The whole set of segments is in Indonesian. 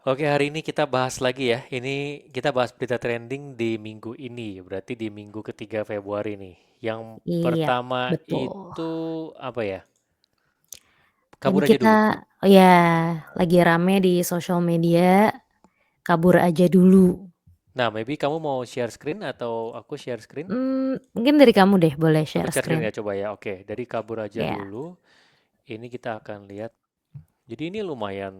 Oke, hari ini kita bahas lagi ya. Ini kita bahas berita trending di minggu ini, berarti di minggu ketiga Februari nih. Yang Iya, pertama betul. itu apa ya? Ini Kabur aja kita dulu. ya lagi rame di sosial media, kabur aja dulu. Nah, maybe kamu mau share screen atau aku share screen? Mungkin dari kamu deh boleh Aku share share screen screen. ya coba ya. Oke, dari kabur aja Ya, dulu. Ini kita akan lihat. Jadi ini lumayan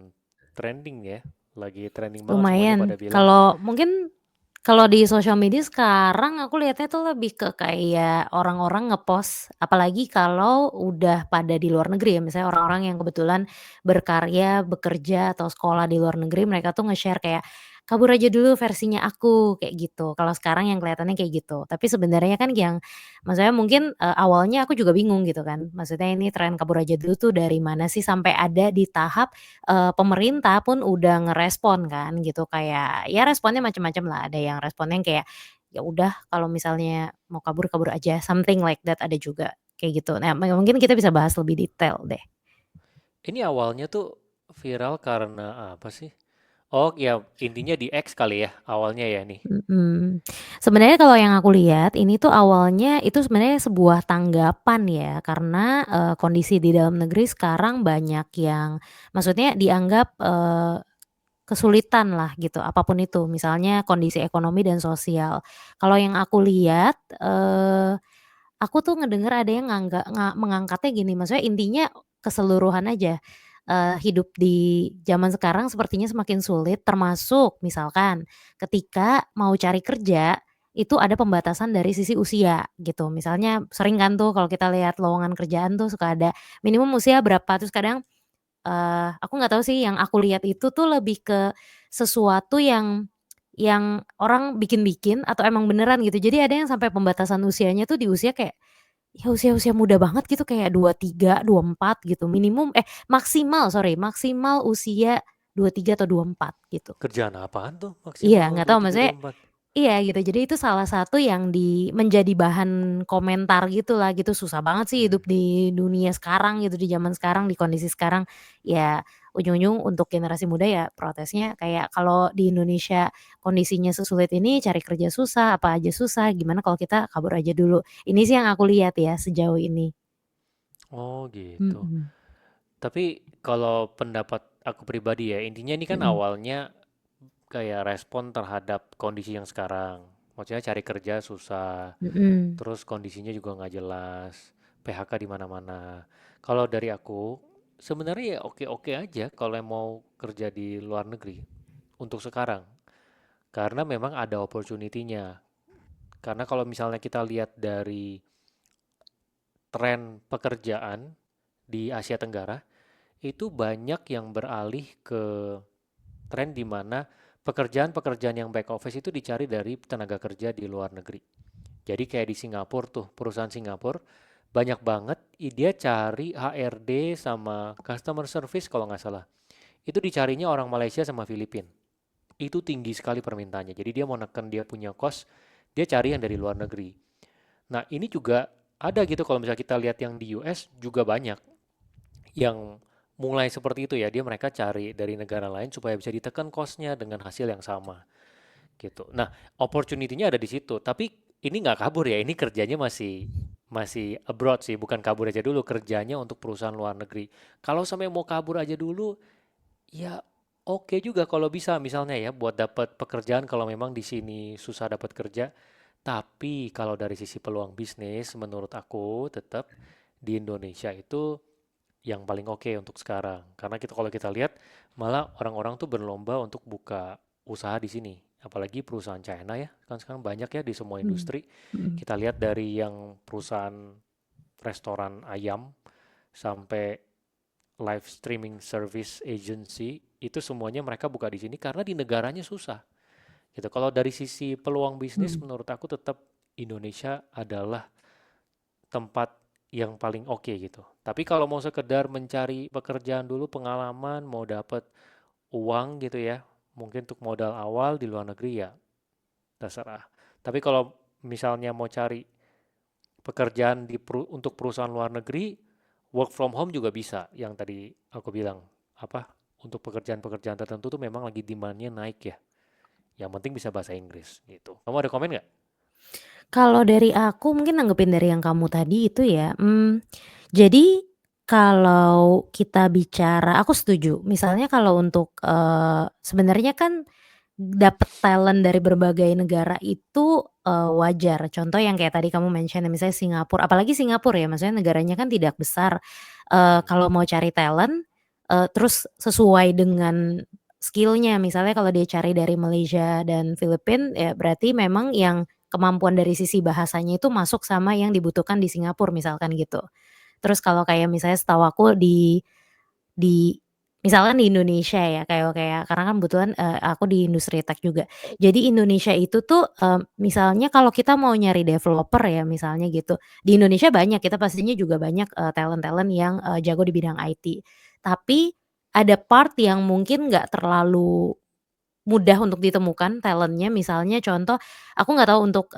trending ya. Lagi trending banget semuanya pada lumayan. bilang. Kalau mungkin kalau di sosial media sekarang aku lihatnya tuh lebih ke kayak orang-orang ngepost, apalagi kalau udah pada di luar negeri ya, misalnya orang-orang yang kebetulan berkarya, bekerja, atau sekolah di luar negeri, mereka tuh nge-share kayak, "Kabur aja dulu versinya aku," kayak gitu. Kalau sekarang yang kelihatannya kayak gitu. Tapi sebenarnya kan yang maksudnya mungkin, awalnya aku juga bingung gitu kan, maksudnya ini tren kabur aja dulu tuh dari mana sih sampai ada di tahap pemerintah pun udah ngerespon kan gitu kayak ya responnya macam-macam lah, ada yang responnya yang kayak, "Ya udah kalau misalnya mau kabur, kabur aja," something like that ada juga kayak gitu. Nah mungkin kita bisa bahas lebih detail deh. Ini awalnya tuh viral karena apa sih? Oh ya, intinya di X kali ya awalnya ya nih. Mhm. Sebenarnya kalau yang aku lihat ini tuh awalnya itu sebenarnya sebuah tanggapan ya karena, kondisi di dalam negeri sekarang banyak yang maksudnya dianggap, kesulitan lah gitu, apapun itu, misalnya kondisi ekonomi dan sosial. Kalau yang aku lihat, aku tuh ngedenger ada yang mengangkatnya gini, maksudnya intinya keseluruhan aja, hidup di zaman sekarang sepertinya semakin sulit, termasuk misalkan ketika mau cari kerja, itu ada pembatasan dari sisi usia gitu. Misalnya sering kan tuh kalau kita lihat lowongan kerjaan tuh suka ada minimum usia berapa, terus kadang aku nggak tahu sih yang aku lihat itu tuh lebih ke sesuatu yang orang bikin-bikin atau emang beneran gitu. Jadi ada yang sampai pembatasan usianya tuh di usia kayak, ya usia-usia muda banget gitu kayak 23, 24 gitu minimum maksimal sorry, maksimal usia 23 atau 24 gitu. Kerjaan apaan tuh Iya maksimal nggak dua tahu tiga maksudnya. dua empat. Iya gitu, jadi itu salah satu yang menjadi bahan komentar gitulah gitu, susah banget sih Hmm. hidup di dunia sekarang gitu, di zaman sekarang, di kondisi sekarang. Ya ujung-ujung untuk generasi muda ya protesnya kayak kalau di Indonesia kondisinya sesulit ini cari kerja susah, apa aja susah, gimana kalau kita kabur aja dulu. Ini sih yang aku lihat ya sejauh ini. Oh gitu. Mhm, Tapi kalau pendapat aku pribadi ya, intinya ini kan mhm, awalnya kayak respon terhadap kondisi yang sekarang. Maksudnya cari kerja susah, mhm, terus kondisinya juga nggak jelas, PHK di mana-mana. Kalau dari aku, sebenarnya ya oke-oke aja kalau yang mau kerja di luar negeri untuk sekarang. Karena memang ada opportunity-nya. Karena kalau misalnya kita lihat dari tren pekerjaan di Asia Tenggara, itu banyak yang beralih ke tren di mana pekerjaan-pekerjaan yang back office itu dicari dari tenaga kerja di luar negeri. Jadi kayak di Singapura tuh, perusahaan Singapura banyak banget dia cari HRD sama customer service kalau nggak salah. Itu dicarinya orang Malaysia sama Filipina. Itu tinggi sekali permintaannya. Jadi dia mau neken dia punya cost, dia cari yang dari luar negeri. Nah, ini juga ada gitu kalau misalnya kita lihat yang di US juga banyak yang mulai seperti itu ya. Dia mereka cari dari negara lain supaya bisa ditekan cost-nya dengan hasil yang sama gitu. Nah, opportunity-nya ada di situ. Tapi ini nggak kabur ya. Ini kerjanya masih masih abroad sih, bukan kabur aja dulu kerjanya untuk perusahaan luar negeri. Kalau sampai mau kabur aja dulu, ya oke juga kalau bisa misalnya ya buat dapat pekerjaan kalau memang di sini susah dapat kerja. Tapi kalau dari sisi peluang bisnis, menurut aku tetap di Indonesia itu yang paling oke untuk sekarang. Karena kita kalau kita lihat malah orang-orang tuh berlomba untuk buka usaha di sini. Apalagi perusahaan China ya, kan sekarang banyak ya di semua mhm, industri. mhm, Kita lihat dari yang perusahaan restoran ayam sampai live streaming service agency itu semuanya mereka buka di sini karena di negaranya susah. Gitu. Kalau dari sisi peluang bisnis mhm, menurut aku tetap Indonesia adalah tempat yang paling oke gitu. Tapi kalau mau sekedar mencari pekerjaan dulu, pengalaman, mau dapat uang gitu ya, mungkin untuk modal awal di luar negeri ya terserah. Tapi kalau misalnya mau cari pekerjaan untuk perusahaan luar negeri, work from home juga bisa. Yang tadi aku bilang apa untuk pekerjaan-pekerjaan tertentu tuh memang lagi demand-nya naik ya. Yang penting bisa bahasa Inggris gitu. Kamu ada komen nggak? Kalau dari aku mungkin nanggepin dari yang kamu tadi itu ya, jadi kalau kita bicara aku setuju, misalnya kalau untuk, sebenarnya kan dapet talent dari berbagai negara itu, wajar. Contoh yang kayak tadi kamu mention misalnya Singapura, apalagi Singapura ya, maksudnya negaranya kan tidak besar, kalau mau cari talent, terus sesuai dengan skill-nya, misalnya kalau dia cari dari Malaysia dan Filipina, ya berarti memang yang kemampuan dari sisi bahasanya itu masuk sama yang dibutuhkan di Singapura misalkan gitu. Terus kalau kayak misalnya setahu aku di misalkan di Indonesia ya, kayak kayak karena kan kebetulan, aku di industri tech juga. Jadi Indonesia itu tuh, misalnya kalau kita mau nyari developer ya misalnya gitu, di Indonesia banyak, kita pastinya juga banyak, talent-talent yang, jago di bidang IT. Tapi ada part yang mungkin nggak terlalu mudah untuk ditemukan talent-nya, misalnya contoh, aku nggak tahu untuk,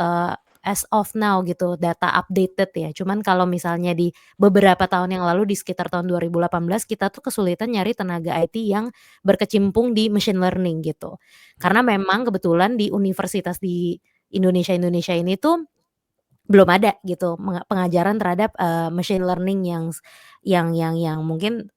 as of now gitu, data updated ya, cuman kalau misalnya di beberapa tahun yang lalu, di sekitar tahun 2018, kita tuh kesulitan nyari tenaga IT yang berkecimpung di machine learning gitu. Karena memang kebetulan di universitas di Indonesia ini tuh belum ada gitu pengajaran terhadap, machine learning yang mungkin,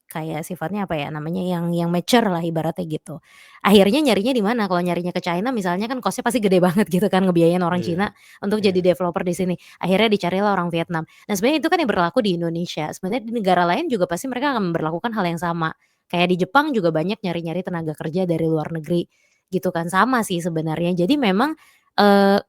kayak sifatnya apa ya namanya, yang mature lah ibaratnya gitu. Akhirnya nyarinya di mana, kalau nyarinya ke China misalnya kan cost-nya pasti gede banget gitu kan ngebiayain orang Iya, Cina untuk jadi iya. developer di sini. Akhirnya dicarilah orang Vietnam. Nah sebenarnya itu kan yang berlaku di Indonesia, sebenarnya di negara lain juga pasti mereka akan memberlakukan hal yang sama. Kayak di Jepang juga banyak nyari-nyari tenaga kerja dari luar negeri gitu kan, sama sih sebenarnya. Jadi memang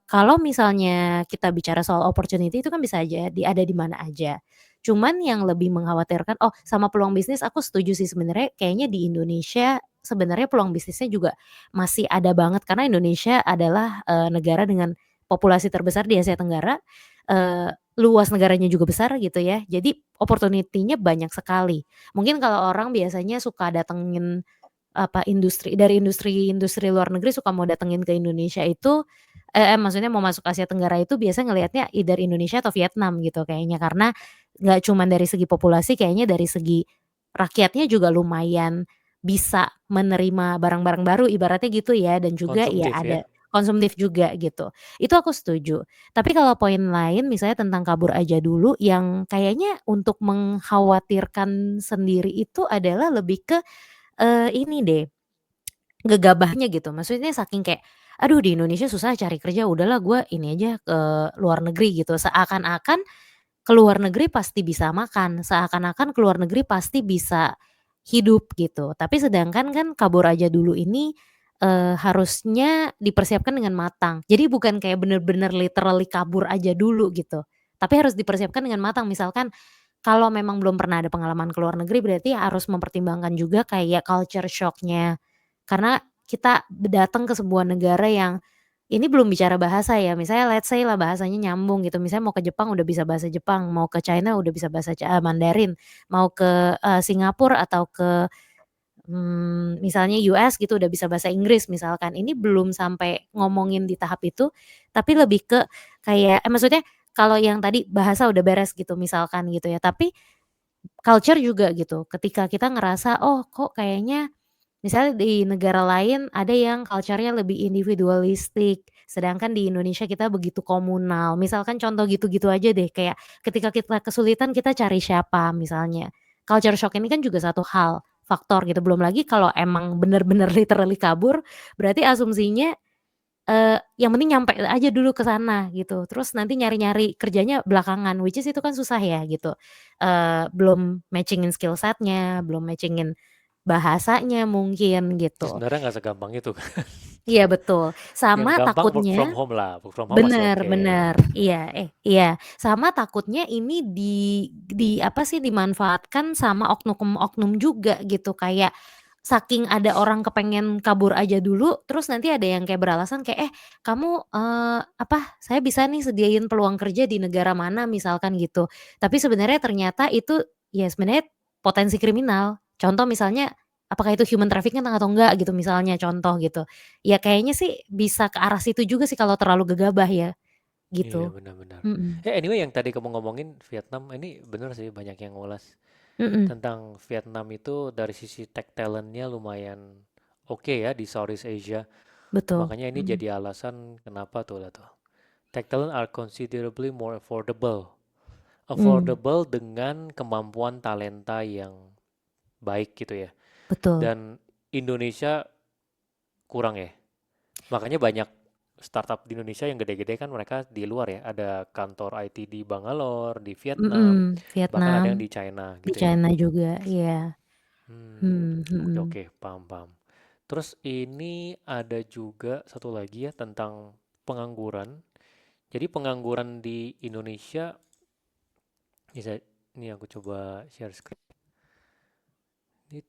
kalau misalnya kita bicara soal opportunity itu kan bisa aja ada di mana aja. Cuman yang lebih mengkhawatirkan oh sama peluang bisnis aku setuju sih sebenarnya kayaknya di Indonesia sebenarnya peluang bisnisnya juga masih ada banget karena Indonesia adalah, negara dengan populasi terbesar di Asia Tenggara, luas negaranya juga besar gitu ya, jadi opportunity-nya banyak sekali. Mungkin kalau orang biasanya suka datengin apa, industri luar negeri suka mau datengin ke Indonesia itu maksudnya mau masuk Asia Tenggara itu biasa ngelihatnya either Indonesia atau Vietnam gitu kayaknya, karena nggak cuman dari segi populasi kayaknya dari segi rakyatnya juga lumayan bisa menerima barang-barang baru ibaratnya gitu ya, dan juga ya Konsumtif ya. ada konsumtif juga gitu. Itu aku setuju. Tapi kalau poin lain misalnya tentang kabur aja dulu yang kayaknya untuk mengkhawatirkan sendiri itu adalah lebih ke ini deh, gegabahnya gitu. Maksudnya saking kayak, "Aduh di Indonesia susah cari kerja, udahlah gue ini aja ke luar negeri," gitu. Seakan-akan ke luar negeri pasti bisa makan, seakan-akan ke luar negeri pasti bisa hidup gitu. Tapi sedangkan kan kabur aja dulu ini, harusnya dipersiapkan dengan matang. Jadi bukan kayak bener-bener literally kabur aja dulu gitu, tapi harus dipersiapkan dengan matang. Misalkan kalau memang belum pernah ada pengalaman ke luar negeri berarti harus mempertimbangkan juga kayak culture shock-nya. Karena kita datang ke sebuah negara yang ini belum bicara bahasa ya, misalnya let's say lah bahasanya nyambung gitu, misalnya mau ke Jepang udah bisa bahasa Jepang, mau ke China udah bisa bahasa Mandarin, mau ke, Singapura atau ke, misalnya US gitu udah bisa bahasa Inggris misalkan. Ini belum sampai ngomongin di tahap itu, tapi lebih ke kayak maksudnya kalau yang tadi bahasa udah beres gitu misalkan gitu ya, tapi culture juga gitu, ketika kita ngerasa, "Oh kok kayaknya" misalnya di negara lain ada yang culture-nya lebih individualistik, sedangkan di Indonesia kita begitu komunal. Misalkan contoh gitu-gitu aja deh, kayak ketika kita kesulitan kita cari siapa misalnya. Culture shock ini kan juga satu hal, faktor gitu, belum lagi kalau emang bener-bener literally kabur, berarti asumsinya, yang penting nyampe aja dulu ke sana gitu, terus nanti nyari-nyari kerjanya belakangan, which is itu kan susah ya gitu. Belum matching-in skill set-nya, belum matching-in bahasanya mungkin Itu gitu. sebenarnya nggak segampang itu kan. Iya betul, Yang sama gampang work from takutnya home lah. Work from home masih bener oke. bener, iya, iya, sama takutnya ini di apa sih, dimanfaatkan sama oknum-oknum juga gitu, kayak saking ada orang kepengen kabur aja dulu, terus nanti ada yang kayak beralasan kayak, "Eh kamu, apa, saya bisa nih sediain peluang kerja di negara mana," misalkan gitu. Tapi sebenarnya ternyata itu ya sebenarnya potensi kriminal. Contoh misalnya, apakah itu human trafficking atau enggak gitu misalnya contoh gitu. Ya kayaknya sih bisa ke arah situ juga sih kalau terlalu gegabah ya, Iya gitu. benar-benar. Mhm. Anyway yang tadi kamu ngomongin Vietnam ini bener sih banyak yang ngulas. Mhm, tentang Vietnam itu dari sisi tech talentnya lumayan oke ya di Southeast Asia. betul, Makanya ini mhm, jadi alasan kenapa tuh lah tuh. Tech talent are considerably more affordable. mmm, Affordable dengan kemampuan talenta yang baik gitu ya. betul, Dan Indonesia kurang ya. Makanya banyak startup di Indonesia yang gede-gede kan mereka di luar ya. Ada kantor IT di Bangalore, di Vietnam, bahkan ada Vietnam, yang di China di gitu ya. China juga, iya, Oke mhm, oke, paham paham. Terus ini ada juga satu lagi ya tentang pengangguran. Jadi pengangguran di Indonesia, ini aku coba share screen. Ini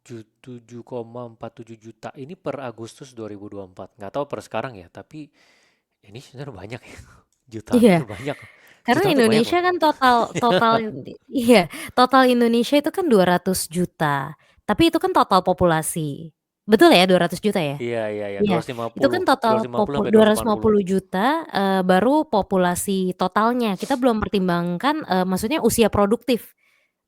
7,47 juta ini per Agustus 2024. Nggak tahu per sekarang ya, tapi ini sebenarnya banyak ya. Jutaan iya. tuh banyak. Karena Jutaan tuh banyak Indonesia loh. kan total total iya, total Indonesia itu kan 200 juta, tapi itu kan total populasi. Betul ya 200 juta ya? Iya, iya, iya. Iya, itu kan Dua ratus total lima puluh sampai dua dua ratus ratus delapan lima puluh. puluh juta, baru populasi totalnya. Kita belum pertimbangkan, maksudnya usia produktif.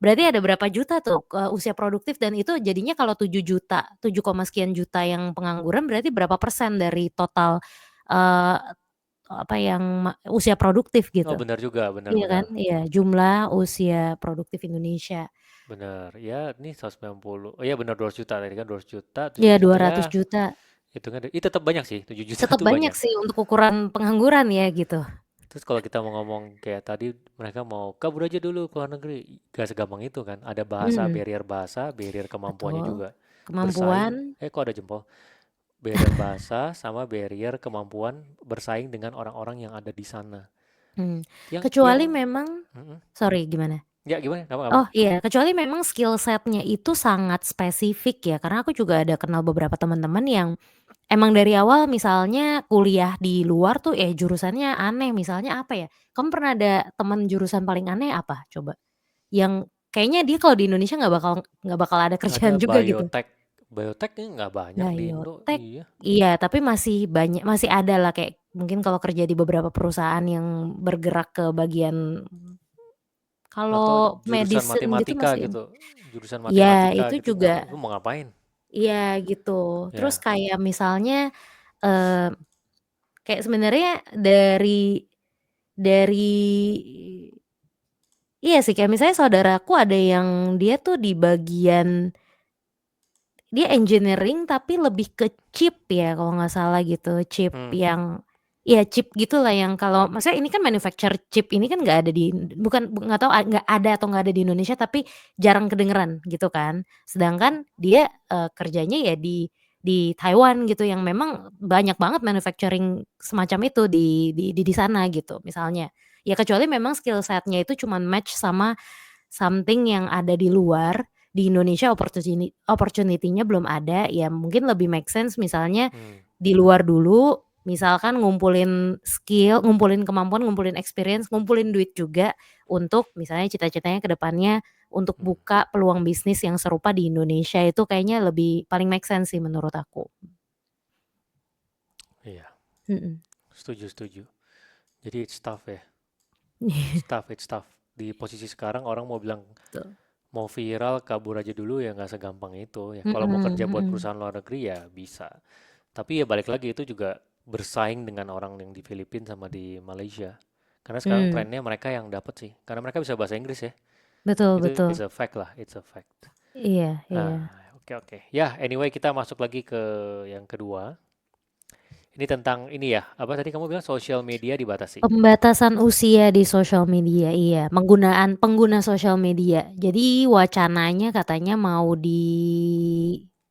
Berarti ada berapa juta tuh, usia produktif dan itu jadinya kalau 7 juta, 7 koma sekian juta yang pengangguran berarti berapa persen dari total, eee, apa yang usia produktif Oh, gitu. benar juga, Iya kan? benar-benar. Iya, jumlah usia produktif Indonesia. Benar. Ya, ini 190. Oh ya, benar 200 juta tadi kan 200 juta, 7 Iya juta 200 ya. juta. Hitungnya ini tetap banyak sih. 7 juta Tetap tuh banyak banyak. sih untuk ukuran pengangguran ya gitu. Terus kalau kita mau ngomong kayak tadi mereka mau kabur aja dulu ke luar negeri. Gak segampang itu kan. Ada Mhm, bahasa, barrier kemampuannya betul. juga. Bersaing, Kemampuan, kok ada jempol? Barrier bahasa sama barrier kemampuan bersaing dengan orang-orang yang ada di sana. mmm, Yang kecuali memang mm-mm. sorry gimana? Ya gimana? Apa? Oh iya, kecuali memang skill set-nya itu sangat spesifik ya, karena aku juga ada kenal beberapa teman-teman yang emang dari awal misalnya kuliah di luar tuh, jurusannya aneh, misalnya apa ya, kamu pernah ada teman jurusan paling aneh apa coba? Yang kayaknya dia kalau di Indonesia nggak bakal ada Ada kerjaan juga gitu. biotek. Bioteknya nggak banyak di Indo. Biotek, Iya. iya, tapi masih ada lah kayak mungkin kalau kerja di beberapa perusahaan yang bergerak ke bagian Atau kalau jurusan medicine gitu matematika masih gitu. Jurusan iya, matematika itu gitu juga lu mau ngapain? iya gitu. Terus Ya. kayak misalnya, eee, kayak sebenarnya dari iya sih, kayak misalnya saudaraku ada yang dia tuh di bagian dia engineering tapi lebih ke chip ya kalau nggak salah gitu, chip Hmm. yang ya chip gitulah yang kalau maksudnya ini kan manufacture chip ini kan nggak ada di bukan nggak tahu nggak ada atau nggak ada di Indonesia tapi jarang kedengeran gitu kan. Sedangkan dia, kerjanya ya di Taiwan gitu yang memang banyak banget manufacturing semacam itu di sana gitu misalnya. Ya kecuali memang skill set-nya itu cuman match sama something yang ada di luar, di Indonesia opportunity-nya belum ada, ya mungkin lebih make sense misalnya Hmm. di luar dulu, misalkan ngumpulin skill, ngumpulin kemampuan, ngumpulin experience, ngumpulin duit juga untuk misalnya cita-citanya ke depannya untuk Hmm. buka peluang bisnis yang serupa di Indonesia itu kayaknya lebih paling make sense sih menurut aku. Iya. Mhm. Setuju, setuju. Jadi it's tough ya. Iya, It's tough, it's tough. Di posisi sekarang orang mau bilang betul. mau viral kabur aja dulu ya nggak segampang itu ya. Kalau mau Mhm kerja buat mhm. perusahaan luar negeri ya bisa. Tapi ya balik lagi itu juga bersaing dengan orang yang di Filipina sama di Malaysia. Karena sekarang Mmm, trennya mereka yang dapat sih. Karena mereka bisa bahasa Inggris ya. betul Itu betul. it's a fact lah, it's a fact. Iya iya. Oke oke. Ya, anyway kita masuk lagi ke yang kedua. Ini tentang ini ya, apa tadi kamu bilang sosial media dibatasi. Pembatasan usia di sosial media, iya, pengguna sosial media. Jadi wacananya katanya mau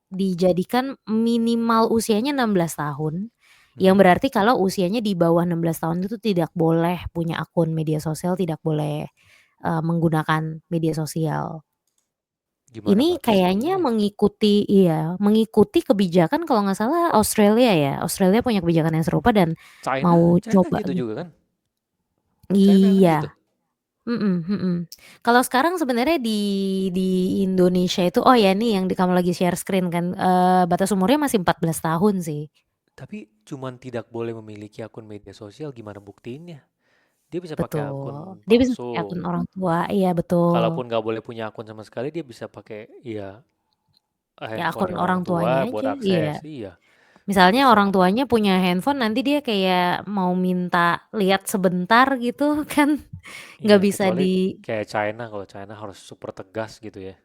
dijadikan minimal usianya 16 tahun, yang Mhm. berarti kalau usianya di bawah 16 tahun itu tidak boleh punya akun media sosial, tidak boleh, menggunakan media sosial. Gimana Ini kayaknya batasannya? mengikuti kebijakan kalau nggak salah Australia ya, Australia punya kebijakan yang serupa dan China, mau China coba gitu juga gitu. kan? China kan gitu. Iya. Mhm mhm. Kalau sekarang sebenarnya di Indonesia itu oh ya nih yang kamu lagi share screen kan, batas umurnya masih 14 tahun sih. Tapi cuman tidak boleh memiliki akun media sosial, gimana buktiinnya? Dia bisa pakai betul. akun Dia bisa pakai palsu. akun orang tua, iya betul. Kalaupun nggak boleh punya akun sama sekali, dia bisa pakai ya Ya akun handphonenya orang orang tua tuanya buat aja, iya. akses. Iya, Misalnya bisa. orang tuanya punya handphone, nanti dia kayak mau minta lihat sebentar gitu kan, nggak Iya, bisa kecuali di. kayak China. Kalau China harus super tegas gitu ya.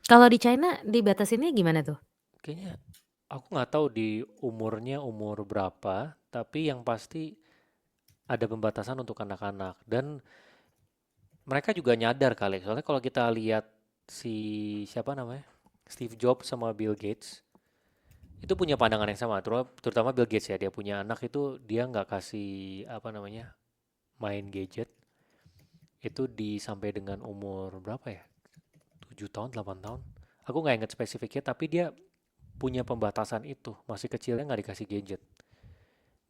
Kalau di China dibatasinnya gimana tuh? Kayaknya aku nggak tahu di umurnya umur berapa, tapi yang pasti ada pembatasan untuk anak-anak. Dan mereka juga nyadar kali, soalnya kalau kita lihat si siapa namanya, Steve Jobs sama Bill Gates, itu punya pandangan yang sama. Terutama Bill Gates ya, dia punya anak itu dia nggak kasih apa namanya main gadget itu sampai dengan umur berapa ya? 7 tahun, 8 tahun. Aku nggak inget spesifiknya, tapi dia punya pembatasan itu. Masih kecilnya nggak dikasih gadget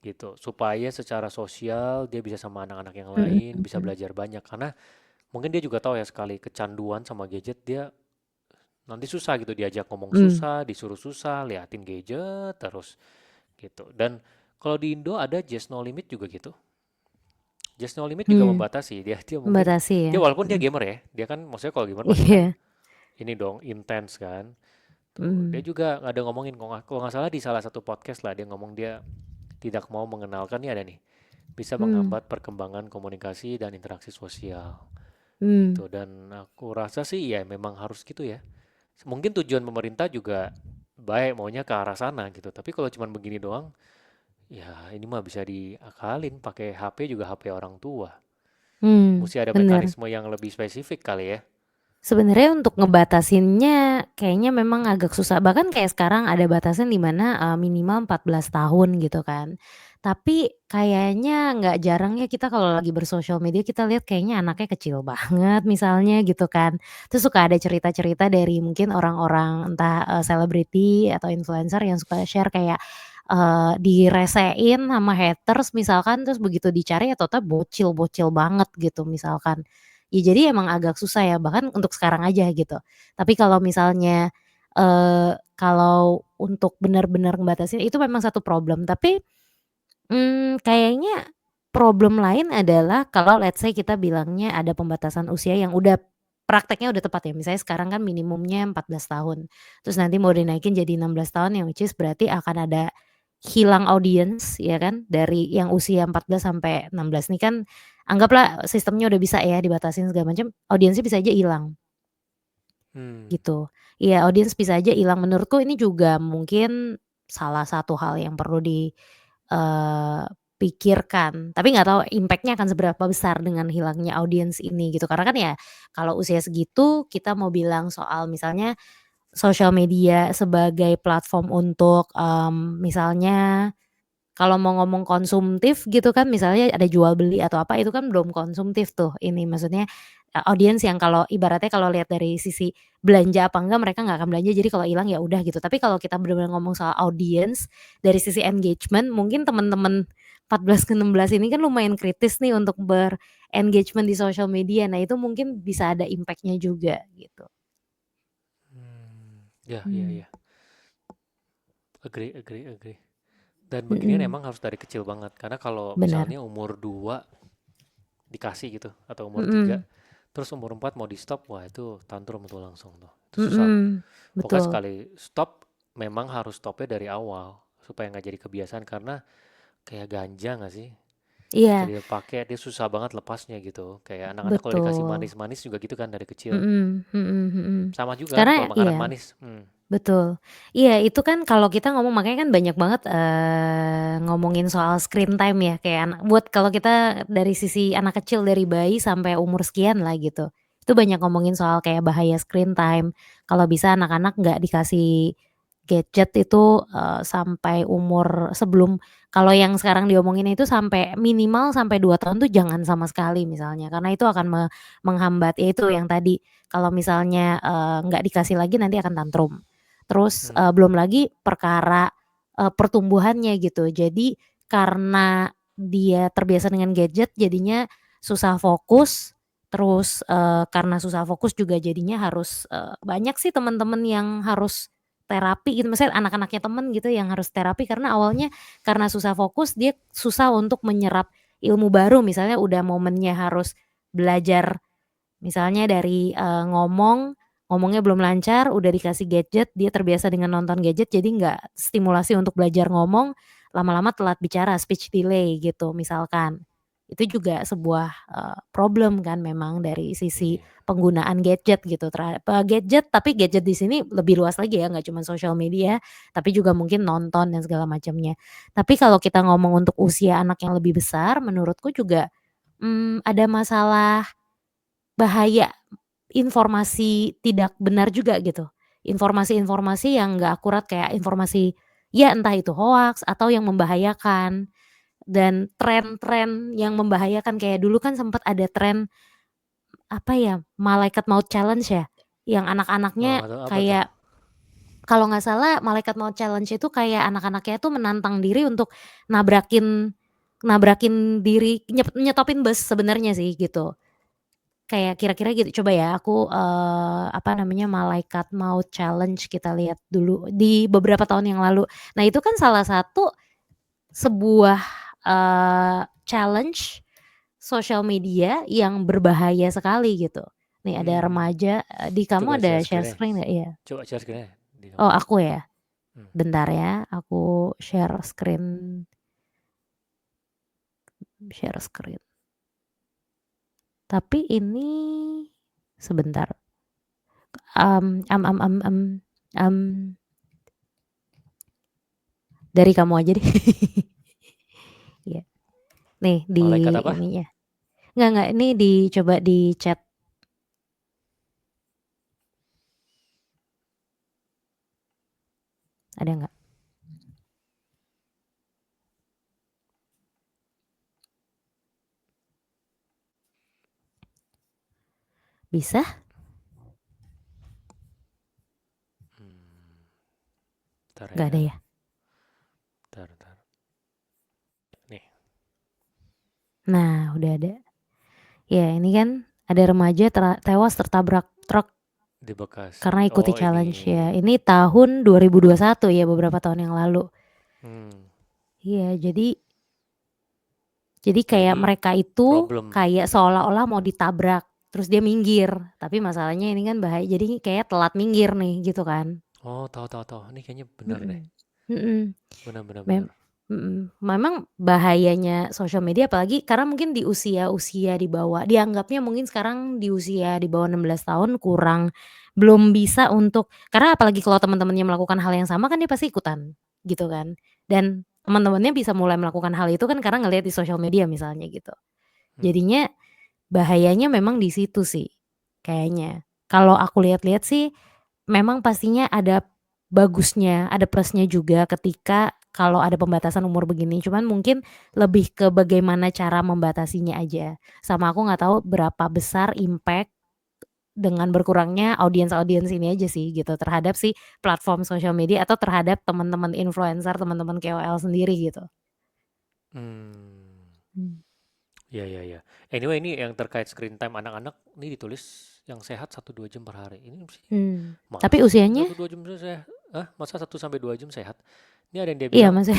gitu. Supaya secara sosial dia bisa sama anak-anak yang Mhm lain, bisa mhm. belajar banyak. Karena mungkin dia juga tahu ya, sekali kecanduan sama gadget, dia nanti susah gitu, diajak ngomong Mmm, susah, disuruh susah, liatin gadget terus gitu. Dan kalau di Indo ada Just No Limit juga gitu. Just No Limit juga mmm, membatasi. Dia mungkin membatasi ya? dia walaupun dia Mhm. gamer ya, dia kan maksudnya kalau gamer pasti kan Iya, ini dong intens kan. Tuh, dia mmm, juga ada ngomongin kalau nggak salah di salah satu podcast lah dia ngomong dia tidak mau mengenalkan nih ada nih bisa mmm, menghambat perkembangan komunikasi dan interaksi sosial mmm, gitu. Dan aku rasa sih ya memang harus gitu ya. Mungkin tujuan pemerintah juga baik maunya ke arah sana gitu. Tapi kalau cuman begini doang, ya ini mah bisa diakalin pakai HP juga HP orang tua. Mesti ada bener. mekanisme yang lebih spesifik kali ya. Sebenarnya untuk ngebatasinnya kayaknya memang agak susah, bahkan kayak sekarang ada batasan di mana, minimal 14 tahun gitu kan. Tapi kayaknya nggak jarang ya kita kalau lagi bersosial media kita lihat kayaknya anaknya kecil banget misalnya gitu kan. Terus suka ada cerita-cerita dari mungkin orang-orang entah, selebriti atau influencer yang suka share kayak, diresein sama haters misalkan, terus begitu dicari ya tahu bocil-bocil banget gitu misalkan. Ya jadi emang agak susah ya, bahkan untuk sekarang aja gitu. Tapi kalau misalnya, kalau untuk benar-benar ngebatasin itu memang satu problem, tapi, kayaknya problem lain adalah kalau let's say kita bilangnya ada pembatasan usia yang udah prakteknya udah tepat ya, misalnya sekarang kan minimumnya 14 tahun, terus nanti mau dinaikin jadi 16 tahun yang which is berarti akan ada hilang audiens ya kan, dari yang usia 14 sampai 16 nih kan anggaplah sistemnya udah bisa ya dibatasin segala macam, audiensnya bisa aja hilang, Hmm, gitu. Iya, audiens bisa aja hilang, menurutku ini juga mungkin salah satu hal yang perlu pikirkan, tapi nggak tahu impact-nya akan seberapa besar dengan hilangnya audiens ini gitu. Karena kan ya kalau usia segitu kita mau bilang soal misalnya sosial media sebagai platform untuk, misalnya kalau mau ngomong konsumtif gitu kan misalnya ada jual beli atau apa itu kan belum konsumtif tuh ini maksudnya, audiens yang kalau ibaratnya kalau lihat dari sisi belanja apa enggak mereka nggak akan belanja jadi kalau hilang ya udah gitu. Tapi kalau kita bener-bener ngomong soal audiens dari sisi engagement mungkin temen-temen 14 ke 16 ini kan lumayan kritis nih untuk berengagement di sosial media. Nah itu mungkin bisa ada impact-nya juga gitu. ya, ya, Mmm, ya. Agree, agree, agree. Dan beginian mhm, emang harus dari kecil banget. Karena kalau bener, misalnya umur 2 dikasih gitu, atau umur 3 mhm, terus umur 4 mau di stop, wah itu tantrum tuh langsung tuh. Itu susah tuh. mhm, Pokoknya betul, sekali stop, memang harus stopnya dari awal. Supaya nggak jadi kebiasaan, karena kayak ganja nggak sih? iya, Sekali dipakai, dia susah banget lepasnya gitu. Kayak anak-anak kalau dikasih betul. manis-manis juga gitu kan dari kecil. Mhm mhm mhm. Sama juga kan kalau Karena makanan iya, manis. betul. Iya, itu kan kalau kita ngomong makanya kan banyak banget, ngomongin soal screen time ya, kayak buat kalau kita dari sisi anak kecil, dari bayi sampai umur sekian lah gitu. Itu banyak ngomongin soal kayak bahaya screen time, kalau bisa anak-anak nggak dikasih gadget itu, sampai umur sebelum kalau yang sekarang diomongin itu sampai minimal sampai 2 tahun tuh jangan sama sekali misalnya, karena itu akan menghambat ya itu yang tadi, kalau misalnya, nggak dikasih lagi nanti akan tantrum. Terus, Hmm. belum lagi perkara, pertumbuhannya gitu. Jadi karena dia terbiasa dengan gadget jadinya susah fokus, terus, karena susah fokus juga jadinya harus, banyak sih temen-temen yang harus terapi gitu, maksudnya anak-anaknya temen gitu yang harus terapi karena awalnya karena susah fokus dia susah untuk menyerap ilmu baru misalnya udah momennya harus belajar misalnya dari, ngomongnya belum lancar, udah dikasih gadget, dia terbiasa dengan nonton gadget, jadi nggak stimulasi untuk belajar ngomong, lama-lama telat bicara, speech delay gitu misalkan. Itu juga sebuah, problem kan memang dari sisi Iya. penggunaan gadget gitu gadget, tapi gadget di sini lebih luas lagi ya, nggak cuma sosial media, tapi juga mungkin nonton dan segala macamnya. Tapi kalau kita ngomong untuk usia anak yang lebih besar, menurutku juga, ada masalah bahaya informasi tidak benar juga gitu. Informasi-informasi yang nggak akurat kayak informasi, ya entah itu hoaks atau yang membahayakan, dan tren-tren yang membahayakan kayak dulu kan sempet ada tren, apa ya, malaikat maut challenge ya, yang Oh, anak-anaknya nggak tahu apa tuh? kayak kalau nggak salah malaikat maut challenge itu kayak anak-anaknya tuh menantang diri untuk nabrakin nabrakin diri nyetopin bus sebenarnya sih gitu. Kayak kira-kira gitu, coba ya aku, apa namanya, Malaikat Maut Challenge kita lihat dulu di beberapa tahun yang lalu. Nah itu kan salah satu sebuah, challenge sosial media yang berbahaya sekali gitu. Nih ada Hmm, remaja, di kamu coba share ada share screen-nya. screen nggak? Iya. Coba share screen-nya di kamu. Oh aku ya? Hmm. Bentar ya, aku share screen. Tapi ini sebentar, mmm, mmm mmm mmm mmm, mmm. Dari kamu aja deh. Iya. Nih di Malaikat apa? ininya. Enggak, ini coba di chat. Ada nggak? Bisa? Hmm, ntar Nggak ya. ada ya? Ntar. Nih, Nah, udah ada. Ya, ini kan ada remaja tewas tertabrak truk di karena Bekasi. ikuti Oh, challenge ya. ini. Ini tahun 2021 ya, beberapa tahun yang lalu. Hmm. Iya, jadi Ya kayak ini mereka itu problem. kayak seolah-olah mau ditabrak, terus dia minggir. Tapi masalahnya ini kan bahaya, jadi kayak telat minggir nih gitu kan. Oh, tahu. Ini kayaknya bener deh. Mhm. Mhm. Bener. Mem memang bahayanya sosial media apalagi karena mungkin di usia-usia di bawah dianggapnya mungkin sekarang di usia di bawah 16 tahun belum bisa untuk karena apalagi kalau teman-temannya melakukan hal yang sama kan dia pasti ikutan, gitu kan. Dan teman-temannya bisa mulai melakukan hal itu kan karena ngelihat di sosial media misalnya gitu. Hmm. Jadinya bahayanya memang di situ sih, kayaknya. Kalau aku lihat-lihat sih, memang pastinya ada bagusnya, ada plusnya juga ketika kalau ada pembatasan umur begini, cuman mungkin lebih ke bagaimana cara membatasinya aja. Sama aku nggak tahu berapa besar impact dengan berkurangnya audiens-audiens ini aja sih gitu, terhadap si platform sosial media atau terhadap teman-teman influencer, teman-teman KOL sendiri gitu. Hmm. Mmm. Ya. Anyway, ini yang terkait screen time anak-anak, ini ditulis yang sehat 1-2 jam per hari. Ini sih, Tapi masa sih usianya 1-2 jam sehat? Masa 1 sampai 2 jam sehat? Ini ada yang dia iya bilang, Mas ya.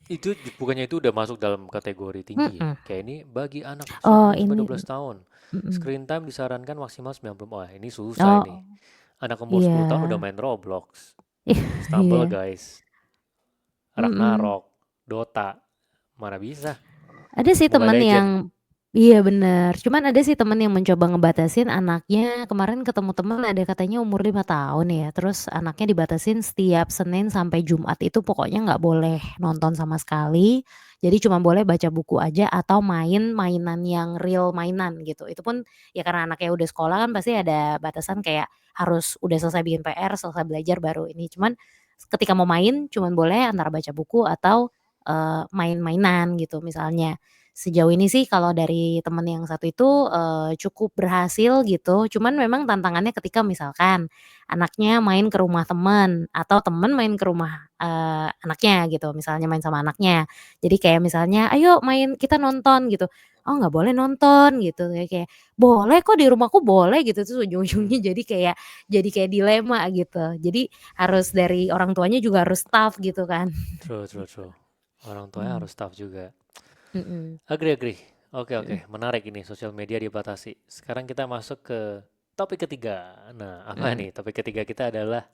itu bukannya itu udah masuk dalam kategori tinggi ya. Mhm. Kayak ini bagi anak usia Oh 6 sampai ini 12 tahun. mhm. Screen time disarankan maksimal 90. Wah, ini susah ini. Oh, Anak umur 10 tahun udah iya. main Roblox, Iya. Stumble Guys, Mhm. Ragnarok, Dota. Mana bisa? Ada sih Mobile temen yang Legend. iya bener, cuman ada sih temen yang mencoba ngebatasin anaknya, kemarin ketemu temen ada katanya umur 5 tahun ya, terus anaknya dibatasin setiap Senin sampai Jumat itu pokoknya nggak boleh nonton sama sekali, jadi cuma boleh baca buku aja atau main mainan yang real mainan gitu. Itu pun ya karena anaknya udah sekolah kan pasti ada batasan kayak harus udah selesai bikin PR, selesai belajar baru ini. Cuman ketika mau main cuman boleh antara baca buku atau, main mainan gitu misalnya. Sejauh ini sih kalau dari temen yang satu itu, cukup berhasil gitu, cuman memang tantangannya ketika misalkan anaknya main ke rumah temen, atau temen main ke rumah, anaknya gitu, misalnya main sama anaknya. Jadi kayak misalnya, "Ayo main kita nonton," gitu. "Oh nggak boleh nonton," gitu, kayak, "Boleh kok di rumahku boleh," gitu, terus ujung-ujungnya Hmm. jadi kayak dilema gitu. Jadi harus dari orang tuanya juga harus tough gitu kan. True. Orang tuanya Mmm. harus tough juga. Mhm, Agree, agree. Oke, oke. mhm, Menarik ini, sosial media dibatasi. Sekarang kita masuk ke topik ketiga. Nah, apa mhm. nih? Topik ketiga kita adalah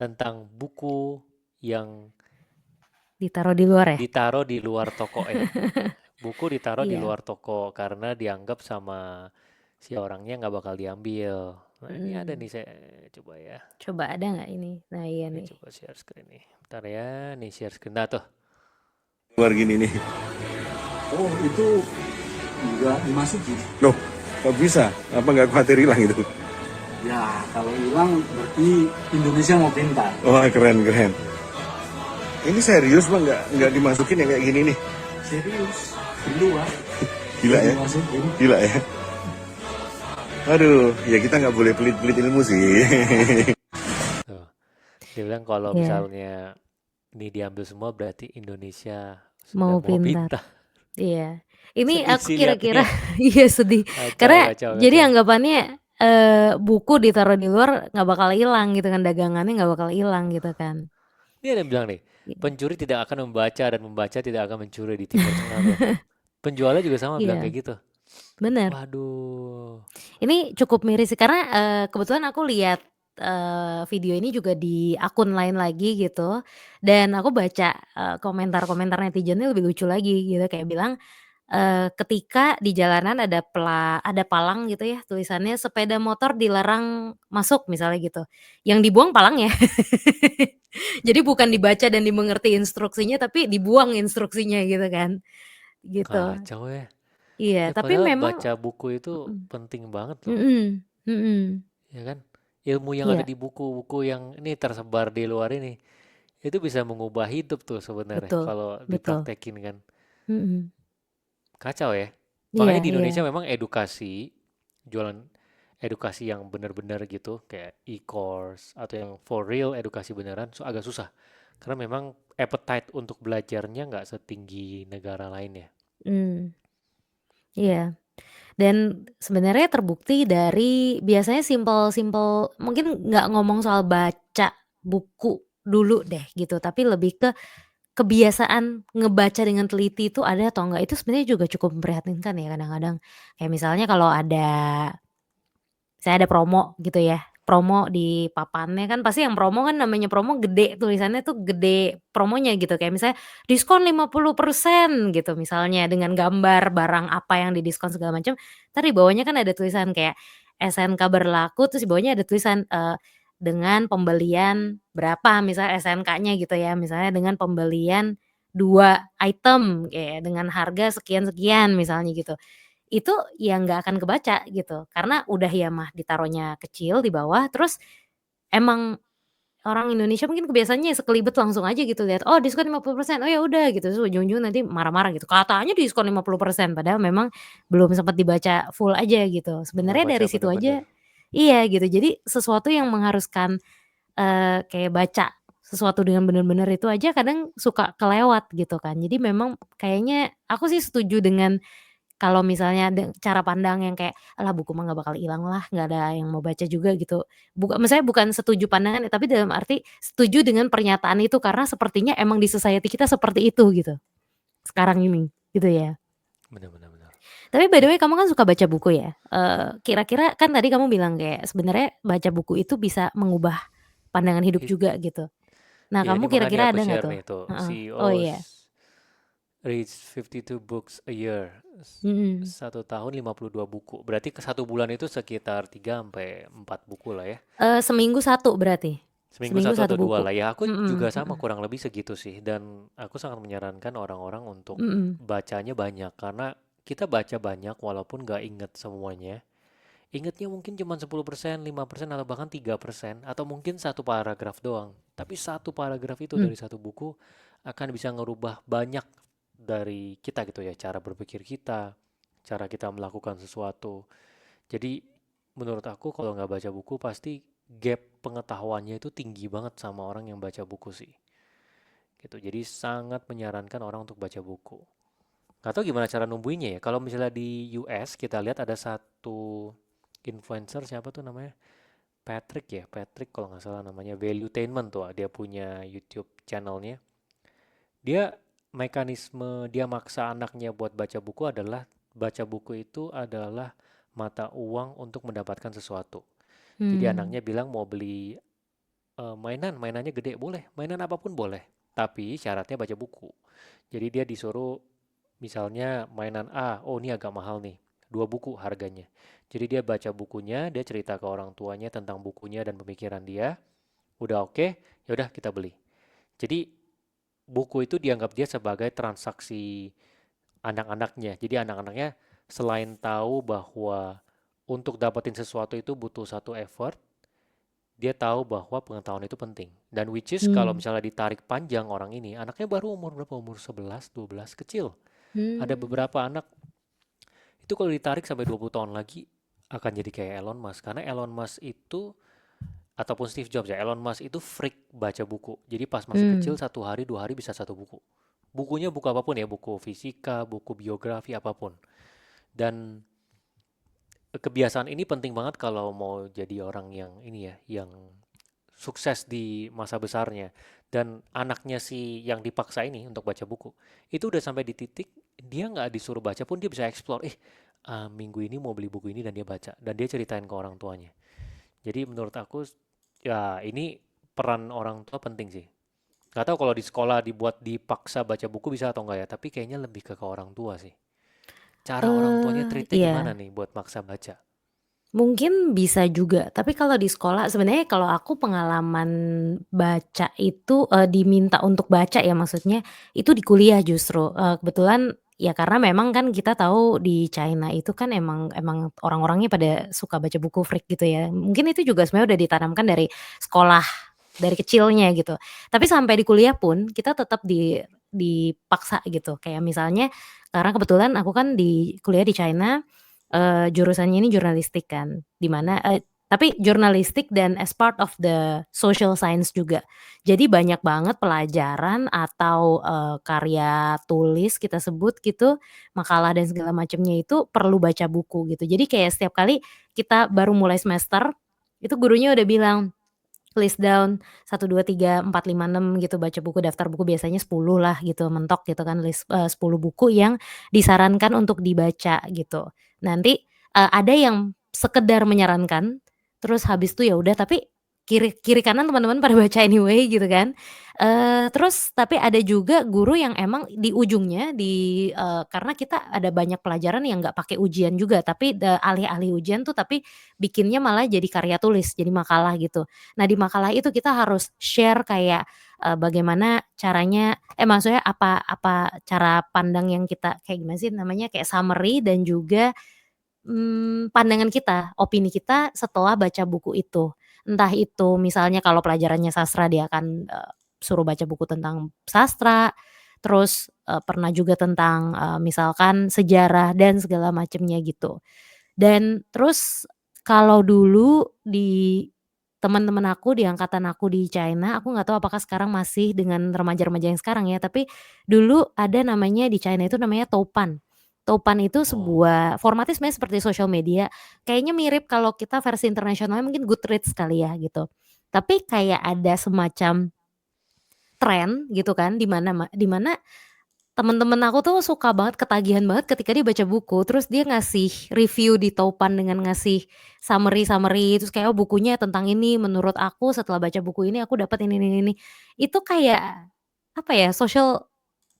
tentang buku yang Ditaruh di luar ya? ditaruh di luar toko ya. Buku ditaruh di Iya, luar toko karena dianggap sama si orangnya nggak bakal diambil. Nah, ini ada mhm. nih, saya coba ya. Coba ada nggak ini? Nah, iya Ini nih. coba share screen nih. Bentar ya, nih share screen. Nah tuh, Keluar gini nih. Oh, itu nggak dimasuki. Loh, kok bisa? Apa nggak khawatir hilang itu? Ya, kalau hilang berarti Indonesia mau pintar. Wah, keren, keren. Ini serius bang, nggak dimasukin ya kayak gini nih? Serius, di luar. Gila Nggak ya? dimasukin. Gila ya? Aduh, ya kita nggak boleh pelit-pelit ilmu sih. tuh. Dia bilang kalau Iya, misalnya ini diambil semua berarti Indonesia sudah mau mau pintar. pintar. Iya. Ini Sedih aku sih kira-kira liatnya. iya sedih. Kacau, Karena kacau, kacau. jadi anggapannya buku ditaruh di luar nggak bakal hilang gitu kan, dagangannya nggak bakal hilang gitu kan. Dia ada yang bilang nih, Iya. pencuri tidak akan membaca dan membaca tidak akan mencuri di Timur Tengah tuh. Penjualnya juga sama bilang Iya, kayak gitu. bener. Waduh. Ini cukup miris sih karena kebetulan aku lihat video ini juga di akun lain lagi gitu, dan aku baca komentar-komentar netizennya lebih lucu lagi gitu, kayak bilang ketika di jalanan ada palang gitu ya, tulisannya sepeda motor dilarang masuk misalnya gitu, yang dibuang palangnya. Jadi bukan dibaca dan dimengerti instruksinya, tapi dibuang instruksinya gitu kan, gitu. Kacau ya. Iya, Ya tapi padahal memang baca buku itu mhm, penting banget loh. mhm, mhm, Ya kan? Ilmu yang ada iya, di buku-buku yang ini tersebar di luar ini. Itu bisa mengubah hidup tuh sebenarnya betul, kalau betul, dipraktekin kan. mhm, Kacau ya. iya, Makanya di iya, Indonesia memang edukasi, jualan edukasi yang benar-benar gitu, kayak e-course atau yang for real edukasi beneran, agak susah. Karena memang appetite untuk belajarnya nggak setinggi negara lain ya. mmm, iya. Dan sebenarnya terbukti dari biasanya simpel-simpel mungkin nggak ngomong soal baca buku dulu deh gitu, tapi lebih ke kebiasaan ngebaca dengan teliti itu ada atau enggak, itu sebenarnya juga cukup memprihatinkan ya kadang-kadang. Kayak misalnya kalau ada promo gitu ya, promo di papannya kan pasti yang promo kan namanya promo gede, tulisannya tuh gede promonya gitu, kayak misalnya diskon 50% gitu misalnya dengan gambar barang apa yang didiskon segala macam, entar di bawahnya kan ada tulisan kayak SNK berlaku, terus di bawahnya ada tulisan, dengan pembelian berapa misalnya SNK-nya gitu ya, misalnya dengan pembelian 2 item, dengan harga sekian-sekian misalnya gitu. Itu ya nggak akan kebaca gitu, karena udah ya mah ditaruhnya kecil di bawah, terus emang orang Indonesia mungkin kebiasaannya sekelibet langsung aja gitu lihat, "Oh diskon 50%, oh ya udah," gitu, terus ujung-ujungnya nanti marah-marah gitu, "Katanya diskon 50%," padahal memang belum sempet dibaca full aja gitu. Nggak Sebenarnya baca dari situ bener-bener. aja iya gitu, jadi sesuatu yang mengharuskan, kayak baca sesuatu dengan bener-bener itu aja kadang suka kelewat gitu kan. Jadi memang kayaknya aku sih setuju dengan kalau misalnya cara pandang yang kayak, "Alah buku mah nggak bakal ilang lah, nggak ada yang mau baca juga," gitu. Maksudnya bukan setuju pandangan ya, tapi dalam arti setuju dengan pernyataan itu, karena sepertinya emang di society kita seperti itu gitu, sekarang ini, gitu ya. Bener, bener, bener. Tapi by the It, way kamu kan suka baca buku ya, kira-kira kan tadi kamu bilang kayak sebenarnya baca buku itu bisa mengubah pandangan hidup it, juga gitu. Nah ya ini kamu makanya kira-kira aku ada nggak share tuh? nih tuh, Heeh. Oh CEO iya, reads 52 books a year. mhm. Satu tahun 52 buku. Berarti ke satu bulan itu sekitar 3 sampai 4 buku lah ya. Seminggu satu berarti? Seminggu Seminggu satu satu atau dua buku? lah ya. Aku juga Mhm, sama mhm. kurang lebih segitu sih. Dan aku sangat menyarankan orang-orang untuk Mhm, bacanya banyak. Karena kita baca banyak walaupun gak inget semuanya. Ingatnya mungkin cuma 10%, 5% atau bahkan 3%. Atau mungkin satu paragraf doang. Tapi satu paragraf itu mmm, dari satu buku akan bisa ngerubah banyak dari kita gitu ya. Cara berpikir kita, cara kita melakukan sesuatu. Jadi menurut aku kalau nggak baca buku pasti gap pengetahuannya itu tinggi banget sama orang yang baca buku sih. Gitu. Jadi sangat menyarankan orang untuk baca buku. Nggak tahu gimana cara numbuhinnya ya. Kalau misalnya di US kita lihat ada satu influencer siapa tuh namanya? Patrick ya, Patrick kalau nggak salah namanya Valuetainment tuh. Dia punya YouTube channelnya. Dia mekanisme dia maksa anaknya buat baca buku adalah baca buku itu adalah mata uang untuk mendapatkan sesuatu. Jadi Hmm. anaknya bilang mau beli mainannya gede boleh, mainan apapun boleh, tapi syaratnya baca buku. Jadi dia disuruh misalnya mainan A, oh ini agak mahal nih, 2 buku harganya. Jadi dia baca bukunya, dia cerita ke orang tuanya tentang bukunya dan pemikiran dia, udah oke, ya udah kita beli. Jadi buku itu dianggap dia sebagai transaksi anak-anaknya. Jadi anak-anaknya selain tahu bahwa untuk dapetin sesuatu itu butuh satu effort, dia tahu bahwa pengetahuan itu penting. Dan which is kalau Hmm. misalnya ditarik panjang orang ini, anaknya baru umur berapa? Umur 11, 12, kecil. Ada Hmm. beberapa anak itu kalau ditarik sampai 20 tahun lagi akan jadi kayak Elon Musk. Karena Elon Musk itu, ataupun Steve Jobs ya, Elon Musk itu freak baca buku. Jadi pas masih kecil, Hmm. 1 hari, 2 hari bisa 1 buku. Bukunya buku apapun ya, buku fisika, buku biografi, apapun. Dan kebiasaan ini penting banget kalau mau jadi orang yang ini ya, yang sukses di masa besarnya. Dan anaknya si yang dipaksa ini untuk baca buku, itu udah sampai di titik dia nggak disuruh baca pun dia bisa explore. Minggu ini mau beli buku ini dan dia baca dan dia ceritain ke orang tuanya. Jadi menurut aku ya ini peran orang tua penting sih. Gak tahu kalau di sekolah dibuat dipaksa baca buku bisa atau enggak ya, tapi kayaknya lebih ke orang tua sih. Cara orang tuanya treatnya gimana Iya. nih buat maksa baca? Mungkin bisa juga, tapi kalau di sekolah sebenarnya kalau aku pengalaman baca itu, diminta untuk baca ya maksudnya, itu di kuliah justru, kebetulan ya karena memang kan kita tahu di China itu kan emang orang-orangnya pada suka baca buku freak gitu ya. Mungkin itu juga sebenarnya udah ditanamkan dari sekolah, dari kecilnya gitu. Tapi sampai di kuliah pun kita tetap dipaksa gitu, kayak misalnya karena kebetulan aku kan di kuliah di China. Jurusannya ini jurnalistik kan, di mana Hmm. tapi jurnalistik dan as part of the social science juga. Jadi banyak banget pelajaran atau, karya tulis kita sebut gitu, makalah dan segala macamnya itu perlu baca buku gitu. Jadi kayak setiap kali kita baru mulai semester, itu gurunya udah bilang, "List down 1, 2, 3, 4, 5, 6 gitu, baca buku, daftar buku biasanya 10 lah gitu, mentok gitu kan, list, 10 buku yang disarankan untuk dibaca gitu. Nanti, ada yang sekedar menyarankan, terus habis itu ya udah, tapi kiri kiri kanan teman-teman pada baca anyway gitu kan. Terus tapi ada juga guru yang emang di ujungnya karena kita ada banyak pelajaran yang nggak pakai ujian juga, tapi alih-alih ujian tuh tapi bikinnya malah jadi karya tulis, jadi makalah gitu. Nah, di makalah itu kita harus share kayak, bagaimana caranya maksudnya apa apa cara pandang yang kita kayak gimana sih namanya, kayak summary dan juga, pandangan kita, opini kita setelah baca buku itu. Entah itu misalnya kalau pelajarannya sastra dia akan, suruh baca buku tentang sastra, terus, pernah juga tentang, misalkan sejarah dan segala macamnya gitu. Dan terus kalau dulu di teman-teman aku, di angkatan aku di China, aku nggak tahu apakah sekarang masih dengan remaja-remaja yang sekarang ya, tapi dulu ada namanya di China itu namanya Doupan. Doupan itu Oh, sebuah formatnya sebenarnya seperti sosial media, kayaknya mirip kalau kita versi internasionalnya mungkin Goodreads kali ya gitu. Tapi kayak ada semacam tren gitu kan di mana temen-temen aku tuh suka banget, ketagihan banget ketika dia baca buku, terus dia ngasih review di Taupan dengan ngasih summary-summary, terus kayak, "Oh bukunya tentang ini, menurut aku setelah baca buku ini aku dapat ini." Itu kayak, apa ya, social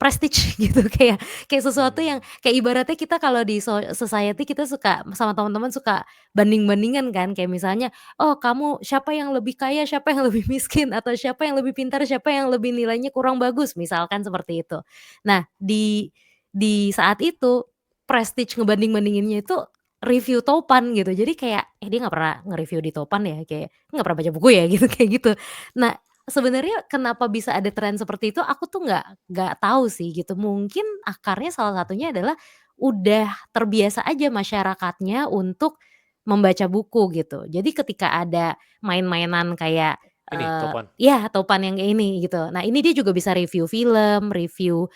prestige gitu, kayak sesuatu yang hmm, kayak ibaratnya kita kalau di society kita suka sama teman-teman suka banding-bandingan kan, kayak misalnya, "Oh kamu siapa yang lebih kaya, siapa yang lebih miskin, atau siapa yang lebih pintar, siapa yang lebih nilainya kurang bagus," misalkan seperti itu. Nah, di saat itu, prestige ngebanding-bandinginnya itu review Topan gitu. Jadi kayak, "Eh, dia nggak pernah nge-review di Topan ya?" Kayak, "Nggak pernah baca buku ya?" Gitu, kayak gitu. Nah, sebenarnya kenapa bisa ada tren seperti itu, aku tuh nggak tahu sih gitu. Mungkin akarnya salah satunya adalah udah terbiasa aja masyarakatnya untuk membaca buku gitu. Jadi ketika ada main-mainan kayak, ini topan. iya, Topan yang kayak ini gitu. Nah, ini dia juga bisa review film, review,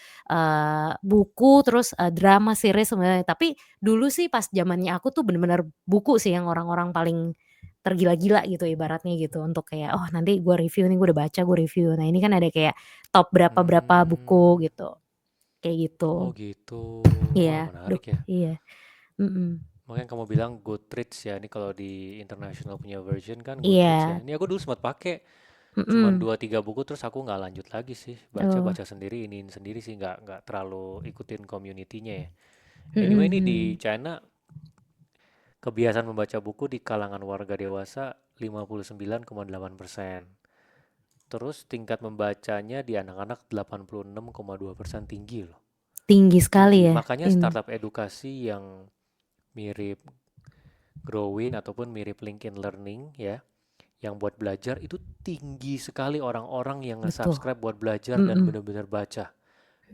buku, terus, drama, series sebenarnya. Tapi dulu sih pas zamannya aku tuh bener-bener buku sih yang orang-orang paling tergila-gila gitu ibaratnya gitu untuk kayak, "Oh nanti gue review nih, gue udah baca, gue review." Nah ini kan ada kayak top berapa-berapa Hmm, buku gitu. kayak Oh gitu. gitu. Wah, Iya, menarik ya. iya, mhm, Makanya kamu bilang Goodreads ya. Ini kalau di international punya version kan Goodreads ya. iya, Ini aku dulu sempat pakai. Cuman mhm, 2 3 buku terus aku nggak lanjut lagi sih. oh, Baca sendiri, iniin sendiri sih. Nggak terlalu ikutin community-nya ya. mhm Anyway, ini di mhm. China kebiasaan membaca buku di kalangan warga dewasa 59,8%. Terus tingkat membacanya di anak-anak 86,2% tinggi loh. Tinggi sekali Tinggi. ya Makanya ini, startup edukasi yang mirip Growin ataupun mirip LinkedIn Learning ya, yang buat belajar itu tinggi sekali orang-orang yang betul, nge-subscribe buat belajar dan mhm, benar-benar baca.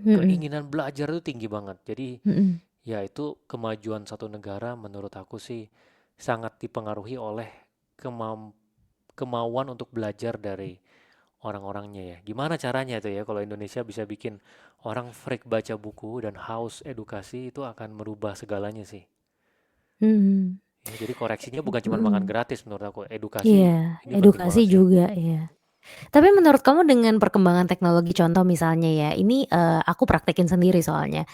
mhm, Keinginan belajar itu tinggi banget. Jadi mhm. ya itu kemajuan satu negara menurut aku sih sangat dipengaruhi oleh kemam- kemauan untuk belajar dari orang-orangnya ya. Gimana caranya itu ya kalau Indonesia bisa bikin orang freak baca buku dan haus edukasi itu akan merubah segalanya sih. Mhm, Ya, jadi koreksinya bukan cuma makan mhm, gratis menurut aku. Edukasi iya, ini penting edukasi banget sih. juga, iya. Tapi menurut kamu dengan perkembangan teknologi contoh misalnya ya, ini, aku praktekin sendiri soalnya,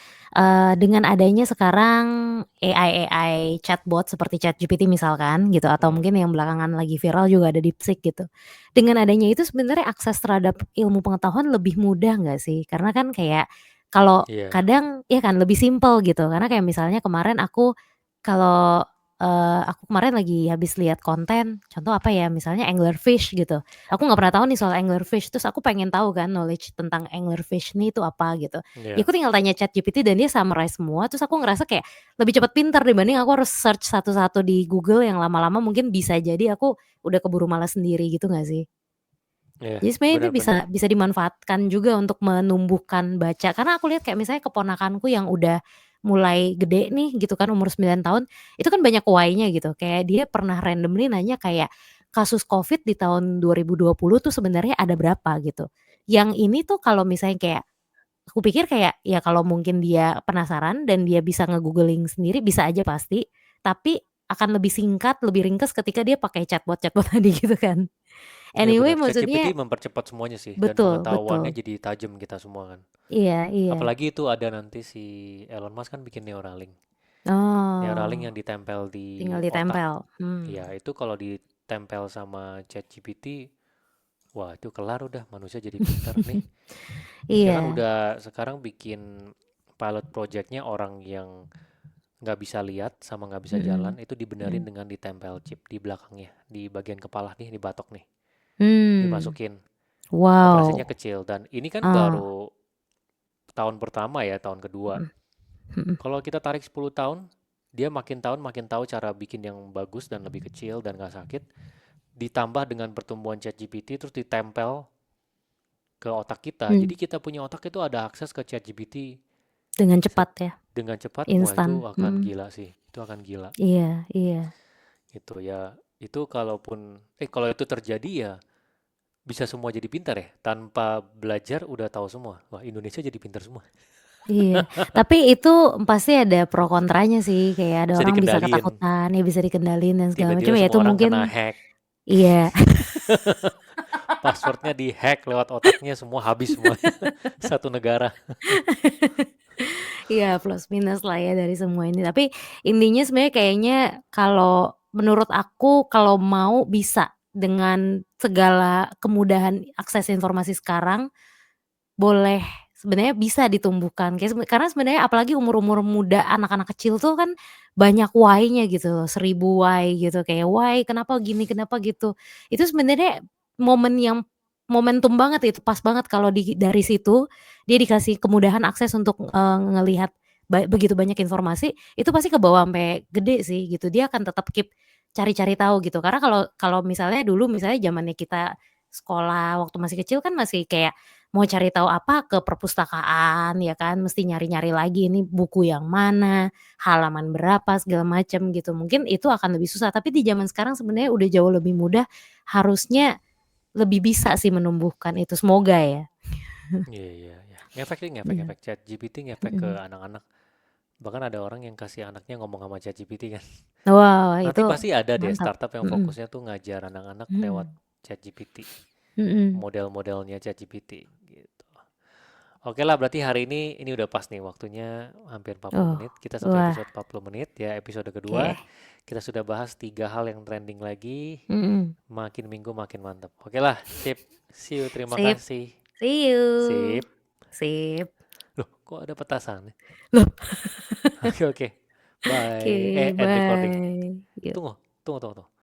dengan adanya sekarang AI chatbot seperti ChatGPT misalkan gitu atau Hmm, mungkin yang belakangan lagi viral juga ada DeepSeek gitu. Dengan adanya itu sebenarnya akses terhadap ilmu pengetahuan lebih mudah nggak sih? Karena kan kayak kalau iya, kadang ya kan lebih simpel gitu, karena kayak misalnya kemarin kalau, aku kemarin lagi habis lihat konten, contoh apa ya, misalnya anglerfish gitu. Aku nggak pernah tahu nih soal anglerfish, terus aku pengen tahu kan knowledge tentang anglerfish nih itu apa gitu. Ya iya, aku tinggal tanya ChatGPT dan dia summarize semua, terus aku ngerasa kayak lebih cepat pinter dibanding aku harus search satu-satu di Google yang lama-lama mungkin bisa jadi aku udah keburu malas sendiri gitu nggak sih? iya, Jadi sebenarnya itu bisa benar-benar. bisa dimanfaatkan juga untuk menumbuhkan baca, karena aku lihat kayak misalnya keponakanku yang udah mulai gede nih gitu kan umur 9 tahun, itu kan banyak why-nya gitu, kayak dia pernah randomly nanya kayak, kasus Covid di tahun 2020 tuh sebenarnya ada berapa gitu. Yang ini tuh kalau misalnya kayak, aku pikir kayak, ya kalau mungkin dia penasaran dan dia bisa nge-googling sendiri bisa aja pasti, tapi akan lebih singkat, lebih ringkas ketika dia pakai chatbot-chatbot tadi gitu kan. Iya Anyway benar. ChatGPT maksudnya mempercepat semuanya sih dan betul pengetahuannya betul. jadi tajam kita semua kan. Iya iya. Apalagi itu ada nanti si Elon Musk kan bikin Neuralink. Neuralink yang Oh, ditempel di tinggal otak. ditempel. Ya, itu kalau ditempel sama ChatGPT, wah itu kelar udah manusia jadi pintar nih. Dia kan Iya, udah sekarang bikin pilot projectnya orang yang nggak bisa lihat sama nggak bisa jalan mhm, itu dibenerin mhm. dengan ditempel chip di belakangnya, di bagian kepala nih, di batok nih, Mmm, dimasukin. Operasinya wow, kecil dan ini kan ah, baru tahun pertama ya, tahun kedua. mhm, mhm, Kalau kita tarik 10 tahun, dia makin tahun makin tahu cara bikin yang bagus dan lebih kecil dan nggak sakit. Ditambah dengan pertumbuhan ChatGPT terus ditempel ke otak kita. mmm, Jadi kita punya otak itu ada akses ke ChatGPT dengan cepat ya, dengan cepat. Wah, itu instan, akan mhm, gila sih. Itu akan gila. iya iya, Gitu ya. Itu kalaupun kalau itu terjadi ya bisa semua jadi pintar ya. Tanpa belajar udah tahu semua. Wah, Indonesia jadi pintar semua. iya. Tapi itu pasti ada pro kontranya sih, kayak ada Bisa orang bisa dikendaliin. ketakutan, ya bisa dikendalin dan segala macam, Tiba-tiba ya itu semua orang mungkin kena hack. iya. Passwordnya dihack lewat otaknya semua habis semuanya. Satu negara. Iya, plus minus lah ya dari semua ini. Tapi intinya sebenarnya kayaknya kalau menurut aku kalau mau bisa dengan segala kemudahan akses informasi sekarang, boleh sebenarnya bisa ditumbuhkan. Karena sebenarnya apalagi umur-umur muda, anak-anak kecil tuh kan banyak why-nya gitu loh, 1000 why gitu, kayak why, kenapa gini, kenapa gitu. Itu sebenarnya momen yang momentum banget itu, pas banget kalau dari situ dia dikasih kemudahan akses untuk, ngelihat begitu banyak informasi, itu pasti kebawa ampe gede sih gitu. Dia akan tetap keep cari-cari tahu gitu. Karena kalau kalau misalnya dulu misalnya zamannya kita sekolah waktu masih kecil kan masih kayak mau cari tahu apa ke perpustakaan ya kan, mesti nyari-nyari lagi ini buku yang mana, halaman berapa, segala macam gitu. Mungkin itu akan lebih susah, tapi di zaman sekarang sebenarnya udah jauh lebih mudah, harusnya lebih bisa sih menumbuhkan itu, semoga ya. Iya, iya, iya. Ngefek sih, ngefek, Iya, ngefek. ChatGPT ngefek ke mhm. anak-anak. Bahkan ada orang yang kasih anaknya ngomong sama ChatGPT kan. Wow, Nanti itu pasti ada deh mantap. startup yang Mhm, fokusnya tuh ngajar anak-anak lewat mhm, ChatGPT. mhm. Model-modelnya ChatGPT gitu. Oke lah, berarti hari ini udah pas nih waktunya hampir 40 Oh, menit. Kita satu wah, episode 40 menit ya, episode kedua. oke. Kita sudah bahas 3 hal yang trending lagi. Mm-mm. Makin minggu makin mantap. Oke lah, sip. See you, terima Sip. kasih. See you. Sip. Sip. Loh, kok ada petasan? Loh. Oke, oke. Bye. Oke, End recording. bye. Yuk. Tunggu.